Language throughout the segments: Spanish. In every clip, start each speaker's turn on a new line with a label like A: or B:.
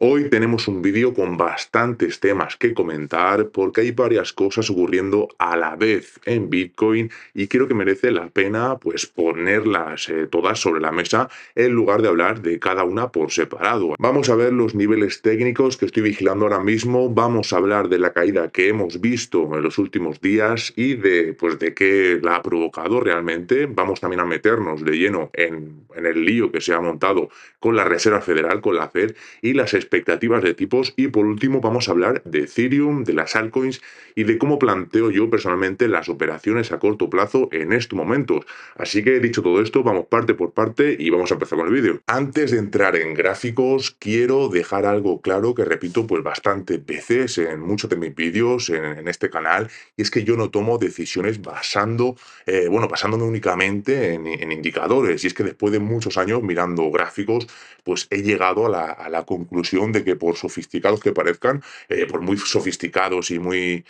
A: Hoy tenemos un vídeo con bastantes temas que comentar porque hay varias cosas ocurriendo a la vez en Bitcoin y creo que merece la pena pues ponerlas todas sobre la mesa en lugar de hablar de cada una por separado. Vamos a ver los niveles técnicos que estoy vigilando ahora mismo, vamos a hablar de la caída que hemos visto en los últimos días y de qué la ha provocado realmente. Vamos también a meternos de lleno en el lío que se ha montado con la Reserva Federal, con la Fed y las expectativas de tipos. Y por último vamos a hablar de Ethereum, de las altcoins y de cómo planteo yo personalmente las operaciones a corto plazo en estos momentos. Así que dicho todo esto, vamos parte por parte y vamos a empezar con el vídeo. Antes de entrar en gráficos, quiero dejar algo claro que repito pues bastantes veces en muchos de mis vídeos en este canal, y es que yo no tomo decisiones basándome únicamente en indicadores. Y es que después de muchos años mirando gráficos, pues he llegado a la conclusión de que por sofisticados que parezcan, por muy sofisticados y muy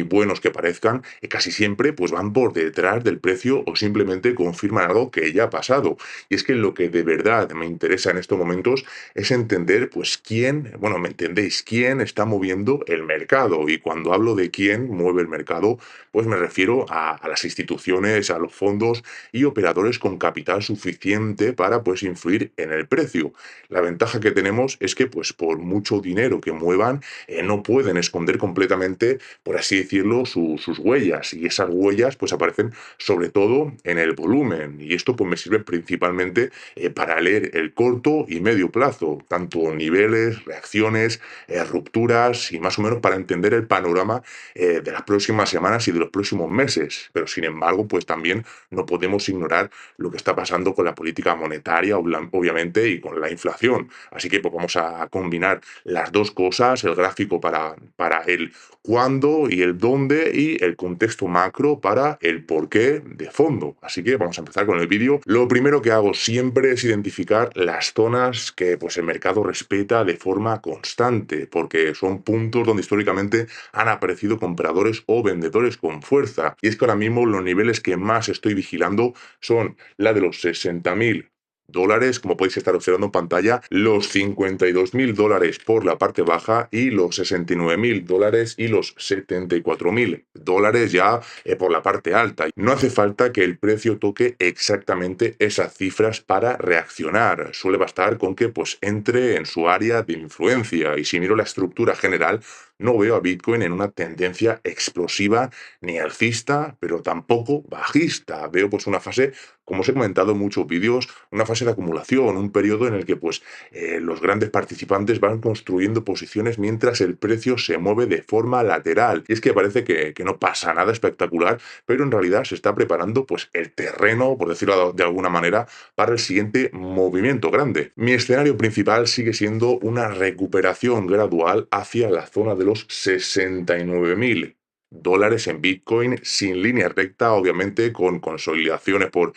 A: buenos que parezcan, casi siempre pues van por detrás del precio o simplemente confirman algo que ya ha pasado. Y es que lo que de verdad me interesa en estos momentos es entender pues me entendéis, quién está moviendo el mercado. Y cuando hablo de quién mueve el mercado, pues me refiero a las instituciones, a los fondos y operadores con capital suficiente para pues influir en el precio. La ventaja que tenemos es que pues por mucho dinero que muevan, no pueden esconder completamente, por así decirlo, sus huellas, y esas huellas pues aparecen sobre todo en el volumen, y esto pues me sirve principalmente para leer el corto y medio plazo, tanto niveles, reacciones, rupturas y más o menos para entender el panorama de las próximas semanas y de los próximos meses. Pero sin embargo pues también no podemos ignorar lo que está pasando con la política monetaria, obviamente, y con la inflación. Así que pues, vamos a combinar las dos cosas, el gráfico para el cuándo y el dónde, y el contexto macro para el porqué de fondo. Así que vamos a empezar con el vídeo. Lo primero que hago siempre es identificar las zonas que pues, el mercado respeta de forma constante, porque son puntos donde históricamente han aparecido compradores o vendedores con fuerza. Y es que ahora mismo los niveles que más estoy vigilando son la de los 60.000 dólares, como podéis estar observando en pantalla, los 52.000 dólares por la parte baja y los 69.000 dólares y los 74.000 dólares ya por la parte alta. No hace falta que el precio toque exactamente esas cifras para reaccionar. Suele bastar con que pues entre en su área de influencia, y si miro la estructura general, no veo a Bitcoin en una tendencia explosiva ni alcista, pero tampoco bajista. Veo pues una fase, como os he comentado en muchos vídeos, una fase de acumulación, un periodo en el que pues los grandes participantes van construyendo posiciones mientras el precio se mueve de forma lateral. Y es que parece que no pasa nada espectacular, pero en realidad se está preparando pues el terreno, por decirlo de alguna manera, para el siguiente movimiento grande. Mi escenario principal sigue siendo una recuperación gradual hacia la zona de los 69.000 dólares en Bitcoin, sin línea recta, obviamente, con consolidaciones por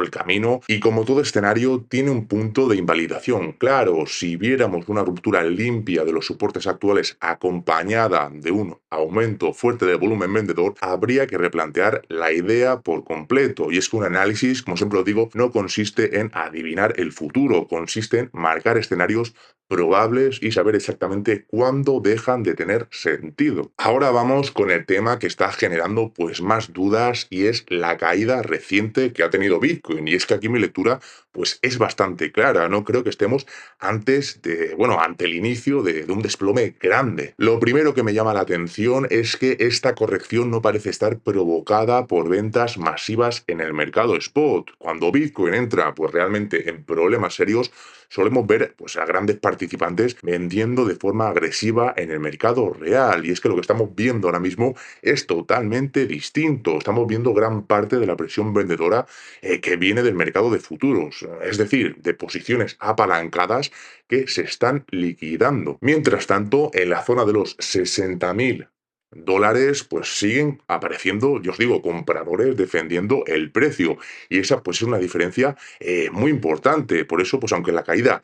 A: el camino, y como todo escenario tiene un punto de invalidación. Claro, si viéramos una ruptura limpia de los soportes actuales acompañada de un aumento fuerte del volumen vendedor, habría que replantear la idea por completo. Y es que un análisis, como siempre lo digo, no consiste en adivinar el futuro, consiste en marcar escenarios probables y saber exactamente cuándo dejan de tener sentido. Ahora vamos con el tema que está generando pues más dudas, y es la caída reciente que ha tenido Bitcoin. Y es que aquí mi lectura pues es bastante clara. No creo que estemos ante el inicio de un desplome grande. Lo primero que me llama la atención es que esta corrección no parece estar provocada por ventas masivas en el mercado spot. Cuando Bitcoin entra pues realmente en problemas serios, solemos ver pues a grandes participantes vendiendo de forma agresiva en el mercado real. Y es que lo que estamos viendo ahora mismo es totalmente distinto. Estamos viendo gran parte de la presión vendedora que viene del mercado de futuros, es decir, de posiciones apalancadas que se están liquidando. Mientras tanto, en la zona de los 60.000 dólares, pues siguen apareciendo, yo os digo, compradores defendiendo el precio. Y esa pues es una diferencia muy importante. Por eso, pues aunque la caída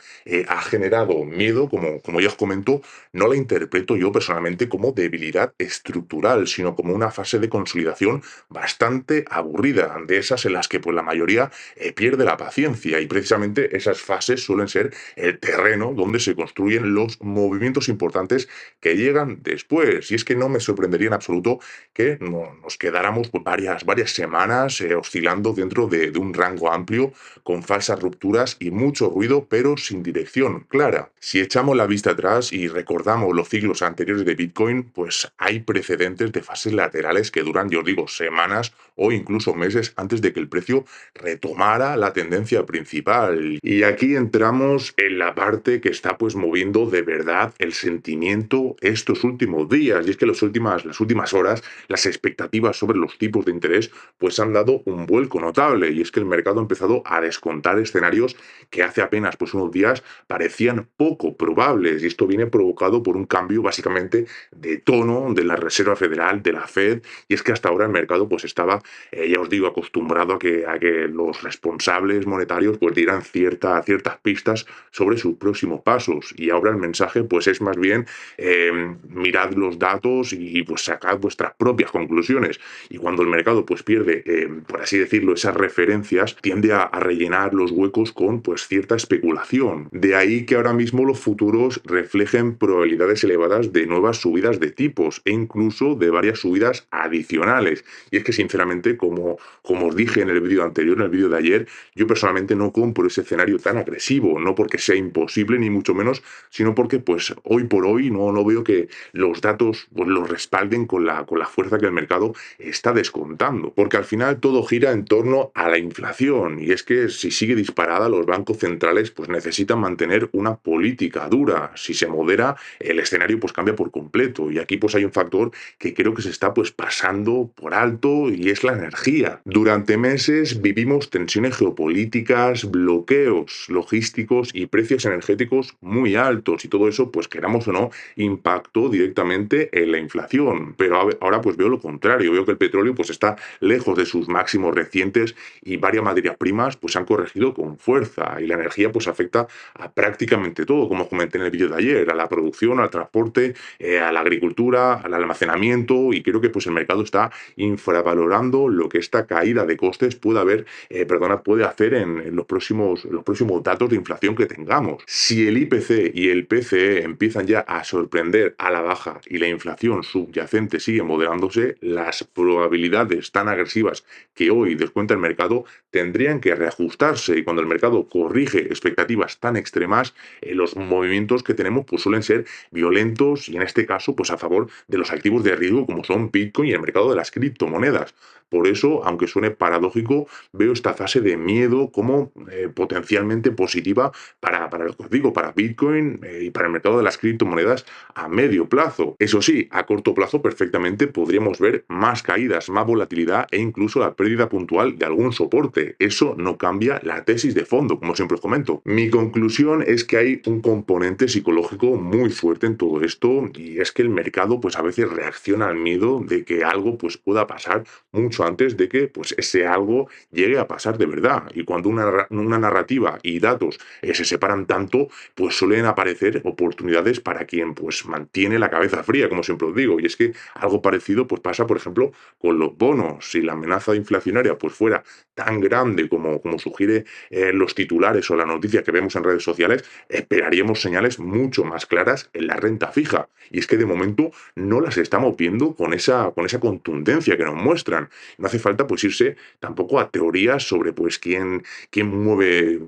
A: ha generado miedo, como ya os comento, no la interpreto yo personalmente como debilidad estructural, sino como una fase de consolidación bastante aburrida, de esas en las que pues la mayoría pierde la paciencia. Y precisamente esas fases suelen ser el terreno donde se construyen los movimientos importantes que llegan después. Y es que no me sorprendería en absoluto que nos quedáramos pues, varias semanas oscilando dentro de un rango amplio, con falsas rupturas y mucho ruido, pero sin dirección clara. Si echamos la vista atrás y recordamos los ciclos anteriores de Bitcoin, pues hay precedentes de fases laterales que duran, yo os digo, semanas o incluso meses antes de que el precio retomara la tendencia principal. Y aquí entramos en la parte que está pues moviendo de verdad el sentimiento estos últimos días. Y es que las últimas horas, las expectativas sobre los tipos de interés pues han dado un vuelco notable. Y es que el mercado ha empezado a descontar escenarios que hace apenas pues unos días parecían poco probables. Y esto viene provocado por un cambio básicamente de tono de la Reserva Federal, de la Fed. Y es que hasta ahora el mercado pues estaba, ya os digo, acostumbrado a que los responsables monetarios pues dieran ciertas pistas sobre sus próximos pasos. Y ahora el mensaje pues es más bien mirad los datos y pues sacad vuestras propias conclusiones. Y cuando el mercado pues pierde, por así decirlo, esas referencias, tiende a rellenar los huecos con pues cierta especulación. De ahí que ahora mismo los futuros reflejen probabilidades elevadas de nuevas subidas de tipos e incluso de varias subidas adicionales. Y es que sinceramente, como os dije en el vídeo anterior, en el vídeo de ayer, yo personalmente no compro ese escenario tan agresivo, no porque sea imposible ni mucho menos, sino porque pues hoy por hoy no veo que los datos pues, los respalden con la fuerza que el mercado está descontando, porque al final todo gira en torno a la inflación. Y es que si sigue disparada, los bancos centrales pues necesitan mantener una política dura. Si se modera, el escenario pues cambia por completo. Y aquí pues hay un factor que creo que se está pues pasando por alto, y es la energía. Durante meses vivimos tensiones geopolíticas, bloqueos logísticos y precios energéticos muy altos, y todo eso, pues queramos o no, impactó directamente en la inflación. Pero ahora pues veo lo contrario, veo que el petróleo pues está lejos de sus máximos recientes, y varias materias primas pues han corregido con fuerza, y la energía pues afecta a prácticamente todo, como os comenté en el vídeo de ayer, a la producción, al transporte, a la agricultura, al almacenamiento. Y creo que pues el mercado está infravalorando lo que esta caída de costes puede hacer en los próximos datos de inflación que tengamos. Si el IPC y el PCE empiezan ya a sorprender a la baja y la inflación subyacente sigue moderándose, las probabilidades tan agresivas que hoy descuenta el mercado tendrían que reajustarse, y cuando el mercado corrige expectativas tan extremas, los movimientos que tenemos pues suelen ser violentos, y en este caso pues a favor de los activos de riesgo como son Bitcoin y el mercado de las criptomonedas. Por eso, aunque suene paradójico, veo esta fase de miedo como potencialmente positiva para lo que os digo, para Bitcoin y para el mercado de las criptomonedas a medio plazo. Eso sí, a corto plazo perfectamente podríamos ver más caídas, más volatilidad e incluso la pérdida puntual de algún soporte. Eso no cambia la tesis de fondo, como siempre os comento. Mi conclusión es que hay un componente psicológico muy fuerte en todo esto, y es que el mercado pues a veces reacciona al miedo de que algo pues pueda pasar mucho antes de que pues ese algo llegue a pasar de verdad. Y cuando una narrativa y datos se separan tanto, pues suelen aparecer oportunidades para quien pues mantiene la cabeza fría, como siempre os digo. Y es que algo parecido pues pasa, por ejemplo, con los bonos. Si la amenaza inflacionaria pues fuera tan grande como sugiere los titulares o la noticia que vemos en redes sociales, esperaríamos señales mucho más claras en la renta fija. Y es que de momento no las estamos viendo con esa contundencia que nos muestran. No hace falta pues irse tampoco a teorías sobre pues quién mueve,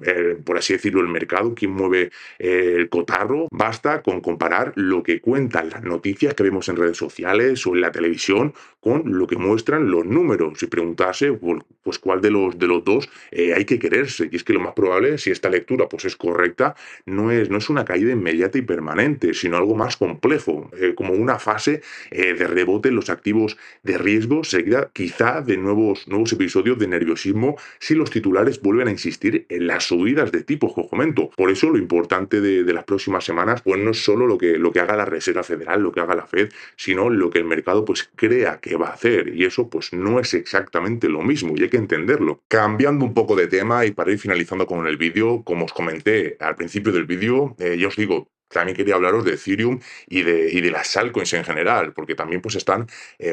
A: por así decirlo, el mercado, quién mueve el cotarro. Basta con comparar lo que cuentan las noticias que vemos en redes sociales o en la televisión con lo que muestran los números, y preguntarse pues cuál de los dos hay que quererse. Y es que lo más probable, si esta lectura pues es correcta, no es una caída inmediata y permanente, sino algo más complejo, como una fase de rebote en los activos de riesgo, seguida quizá de nuevos episodios de nerviosismo si los titulares vuelven a insistir en las subidas de tipos que os comento. Por eso lo importante de las próximas semanas pues no es solo lo que haga la Reserva Federal, lo que haga la Fed, sino sino lo que el mercado pues crea que va a hacer. Y eso pues no es exactamente lo mismo y hay que entenderlo. Cambiando un poco de tema y para ir finalizando con el vídeo, como os comenté al principio del vídeo, ya os digo, también quería hablaros de Ethereum y de las altcoins en general, porque también pues están,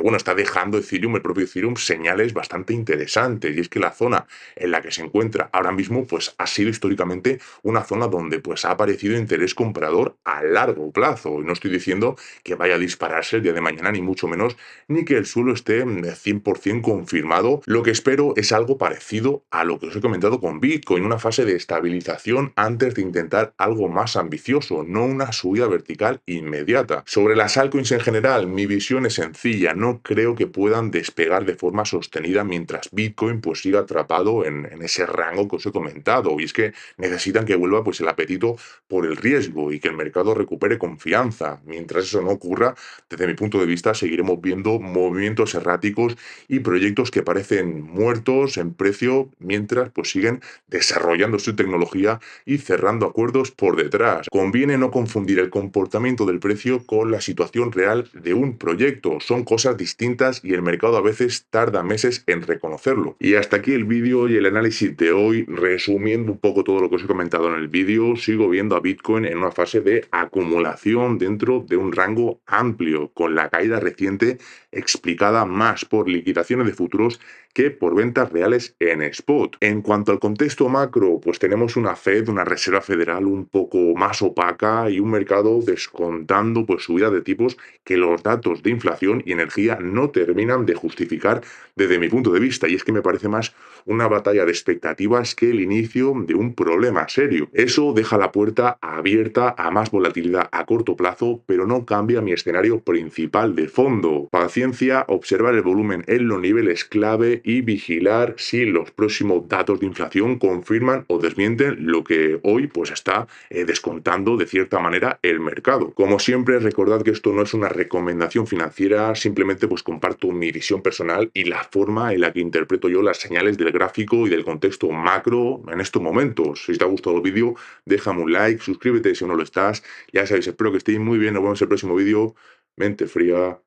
A: bueno, está dejando Ethereum, el propio Ethereum, señales bastante interesantes. Y es que la zona en la que se encuentra ahora mismo, pues ha sido históricamente una zona donde pues ha aparecido interés comprador a largo plazo. Y no estoy diciendo que vaya a dispararse el día de mañana, ni mucho menos, ni que el suelo esté 100% confirmado. Lo que espero es algo parecido a lo que os he comentado con Bitcoin, una fase de estabilización antes de intentar algo más ambicioso, no una subida vertical inmediata. Sobre las altcoins en general, mi visión es sencilla, no creo que puedan despegar de forma sostenida mientras Bitcoin pues siga atrapado en ese rango que os he comentado, y es que necesitan que vuelva pues el apetito por el riesgo y que el mercado recupere confianza. Mientras eso no ocurra, desde mi punto de vista, seguiremos viendo movimientos erráticos y proyectos que parecen muertos en precio mientras pues siguen desarrollando su tecnología y cerrando acuerdos por detrás. Conviene no confundir el comportamiento del precio con la situación real de un proyecto. Son cosas distintas y el mercado a veces tarda meses en reconocerlo. Y hasta aquí el vídeo y el análisis de hoy. Resumiendo un poco todo lo que os he comentado en el vídeo, sigo viendo a Bitcoin en una fase de acumulación dentro de un rango amplio, con la caída reciente explicada más por liquidaciones de futuros que por ventas reales en spot. En cuanto al contexto macro, pues tenemos una Fed, una Reserva Federal un poco más opaca y un mercado descontando pues subida de tipos que los datos de inflación y energía no terminan de justificar desde mi punto de vista. Y es que me parece más una batalla de expectativas que el inicio de un problema serio. Eso deja la puerta abierta a más volatilidad a corto plazo, pero no cambia mi escenario principal de fondo. Paciencia, observar el volumen en los niveles clave y vigilar si los próximos datos de inflación confirman o desmienten lo que hoy pues está descontando de cierta manera el mercado. Como siempre, recordad que esto no es una recomendación financiera, simplemente pues comparto mi visión personal y la forma en la que interpreto yo las señales del gráfico y del contexto macro en estos momentos. Si te ha gustado el vídeo, déjame un like, suscríbete si aún no lo estás. Ya sabéis, espero que estéis muy bien, nos vemos en el próximo vídeo. Mente fría.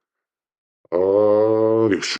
A: Adiós.